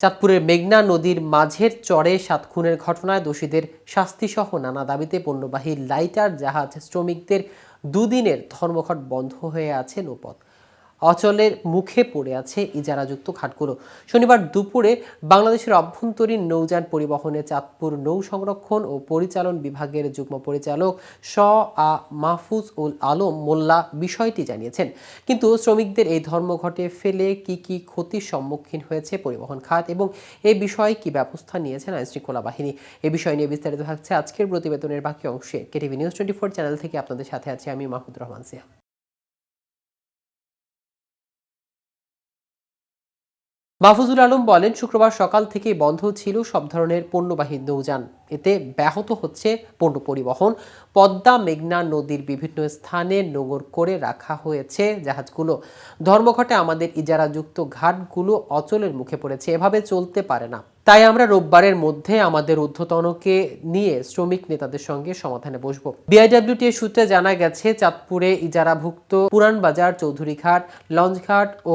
চাঁদপুরের মেঘনা নদীর মাঝের চরে ৭ খুনের ঘটনায় দোষীদের শাস্তিসহ নানা দাবিতে পণ্যবাহী লাইটার জাহাজ শ্রমিকদের দুদিনের ধর্মঘট বন্ধ হয়ে আছে নৌপথ অচলের মুখে পড়ে আছে ইজারাযুক্ত ঘাটগুলো। শনিবার দুপুরে বাংলাদেশের অভ্যন্তরীণ নৌযান পরিবহনে চাঁদপুর নৌ সংরক্ষণ ও পরিচালন বিভাগের যুগ্ম পরিচালক মাহফুজ উল আলম মোল্লা বিষয়টি জানিয়েছেন। কিন্তু শ্রমিকদের এই ধর্মঘটে ফেলে কি ক্ষতির সম্মুখীন হয়েছে পরিবহন খাত এবং এ বিষয়ে কি ব্যবস্থা নিয়েছেন আইনশৃঙ্খলা বাহিনী, এ বিষয় নিয়ে বিস্তারিত থাকছে আজকের প্রতিবেদনের বাকি অংশে। কেটিভি নিউজ 24 চ্যানেল থেকে আপনাদের সাথে আছি আমি মাহমুদুর রহমান সিয়া। মাহফুজুল আলম বলেন, শুক্রবার সকাল থেকেই বন্ধ ছিল সব ধরনের পণ্যবাহী নৌযান। এতে ব্যাহত হচ্ছে পণ্য পরিবহন। পদ্মা মেঘনা নদীর বিভিন্ন স্থানে নোঙর করে রাখা হয়েছে জাহাজগুলো। ধর্মঘটে আমাদের ইজারাযুক্ত ঘাটগুলো অচলের মুখে পড়েছে, এভাবে চলতে পারে না। তাই আমরা রোববারের মধ্যে আমাদের ঊর্ধ্বতনকে নিয়ে শ্রমিক নেতাদের সঙ্গে সমাধানে বসব। বিআইডব্লিউটিএ সূত্রে জানা গেছে, চাঁদপুরে ইজারাভুক্ত পুরানবাজার, চৌধুরীঘাট, লঞ্চঘাট ও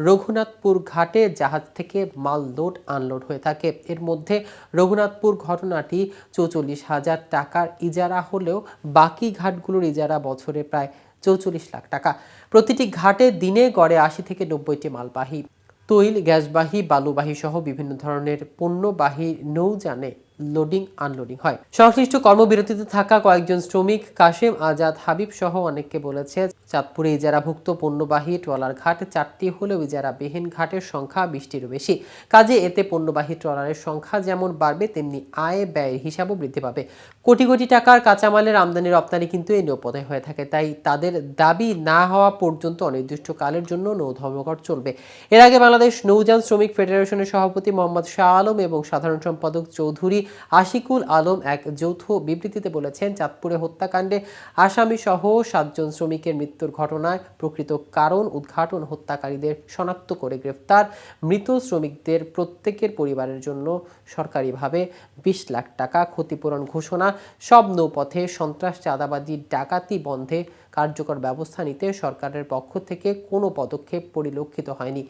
রঘুনাথপুর ঘাটে জাহাজ থেকে মাল লোড আনলোড হয়ে থাকে। এর মধ্যে রঘুনাথপুর ঘটনাটি ৪৪,০০০ টাকার ইজারা হলেও বাকি ঘাটগুলোর ইজারা বছরে প্রায় ৪৪ লাখ টাকা। প্রতিটি ঘাটে দিনে গড়ে ৮০ থেকে ৯০টি মালবাহী, তৈল, গ্যাসবাহী, বালুবাহী সহ বিভিন্ন ধরনের পণ্যবাহী নৌযানে লোডিং আনলোডিং হয়। সংশ্লিষ্ট কর্মবিরতিতে থাকা কয়েকজন শ্রমিক কাশেম আজাদ, হাবিব সহ অনেককে বলেছে, চাঁদপুরে ইজারাভুক্ত পণ্যবাহী ট্রলার ঘাট 4টি হলেও ইজারাবিহীন ঘাটের সংখ্যা 20টিরও বেশি। কাজে এতে পণ্যবাহী ট্রলারের সংখ্যা যেমন বাড়বে, তেমনি আয় ব্যয়ের হিসাবও বৃদ্ধি পাবে। কোটি কোটি টাকার কাঁচামালের আমদানি রপ্তানি কিন্তু এই নৌপথে হয়ে থাকে। তাই তাদের দাবি না হওয়া পর্যন্ত অনির্দিষ্টকালের জন্য নৌ ধর্মঘট চলবে। এর আগে বাংলাদেশ নৌযান শ্রমিক ফেডারেশনের সভাপতি মোহাম্মদ শাহ আলম এবং সাধারণ সম্পাদক চৌধুরী আশিকুল আলম এক যৌথ বিবৃতিতে বলেছেন, চাঁদপুরে হত্যাকাণ্ডে আসামি সহ 7 জন শ্রমিকের মৃত্যুর ঘটনায় প্রকৃত কারণ উদ্ঘাটন, হত্যাকারীদের শনাক্ত করে গ্রেফতার, মৃত শ্রমিকদের প্রত্যেকের পরিবারের জন্য সরকারিভাবে 20 লাখ টাকা ক্ষতিপূরণ ঘোষণা, সব নৌপথে সন্ত্রাস, চাঁদাবাজি, ডাকাতি বন্ধে কার্যকর ব্যবস্থা নিতে সরকারের পক্ষ থেকে কোনো পদক্ষেপ পরিলক্ষিত হয়নি।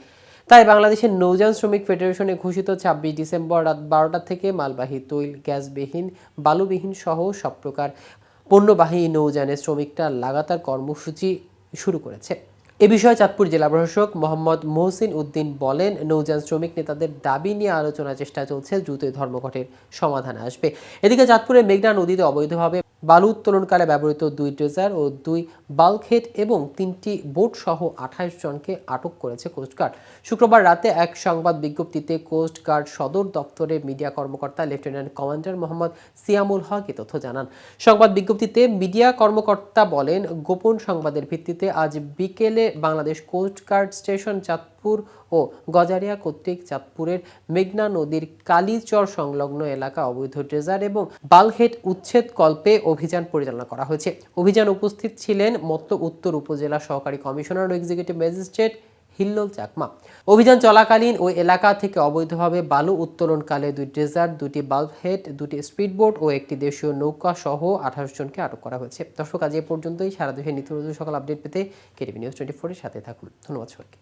তাই বাংলাদেশের নৌযান শ্রমিক ফেডারেশনে ঘোষিত 26 ডিসেম্বর রাত 12টা থেকে মালবাহী, তৈল, গ্যাসবিহীন, বালুবিহীন সহ সব প্রকার পণ্যবাহী নৌযানের শ্রমিকরা লাগাতার কর্মসূচি শুরু করেছে। এ বিষয়ে চাঁদপুর জেলা প্রশাসক মোহাম্মদ মহসিন উদ্দিন বলেন, নৌযান শ্রমিক নেতাদের দাবি নিয়ে আলোচনার চেষ্টা চলছে, দ্রুতই ধর্মঘটের সমাধানে আসবে। এদিকে চাঁদপুরের মেঘনা নদীতে অবৈধভাবে বালু উত্তোলনকালে ব্যবহৃত 2 ড্রেজার ও 2 বাল্কহেড এবং 3টি বোট সহ 28 জনকে আটক করেছে কোস্টগার্ড। শুক্রবার রাতে এক সংবাদ বিজ্ঞপ্তিতে কোস্টগার্ড সদর দপ্তরের মিডিয়া কর্মকর্তা লেফটেন্যান্ট কমান্ডার মোহাম্মদ সিয়ামুল হক এ তথ্য জানান। সংবাদ বিজ্ঞপ্তিতে মিডিয়া কর্মকর্তা বলেন, গোপন সংবাদের ভিত্তিতে আজ বিকেলে বাংলাদেশ কোস্টগার্ড স্টেশন চাঁদপুর ও গজারিয়া কর্তৃক চাঁদপুরের মেঘনা নদীর কালীচর সংলগ্ন এলাকা অবৈধ ড্রেজার এবং বাল্কহেড উচ্ছেদ কল্পে অভিযান পরিচালনা করা হয়েছে। অভিযান উপস্থিত ছিলেন মতলব উত্তর উপজেলা সহকারী কমিশনার ও এক্সিকিউটিভ ম্যাজিস্ট্রেট হিল্লোল চাকমা। অভিযান চলাকালীন ওই এলাকা থেকে অবৈধভাবে বালু উত্তোলনকালে 2 ড্রেজার, 2টি বাল্কহেড, 2টি স্পিডবোট ও একটি দেশীয় নৌকা সহ 28 জনকে আটক করা হয়েছে। দর্শক, আজ এ পর্যন্তই। সারা দেশে নিত্য নতুন সকল আপডেট পেতে কেটিভি নিউজ 24 এর সাথে থাকুন। ধন্যবাদ সবাইকে।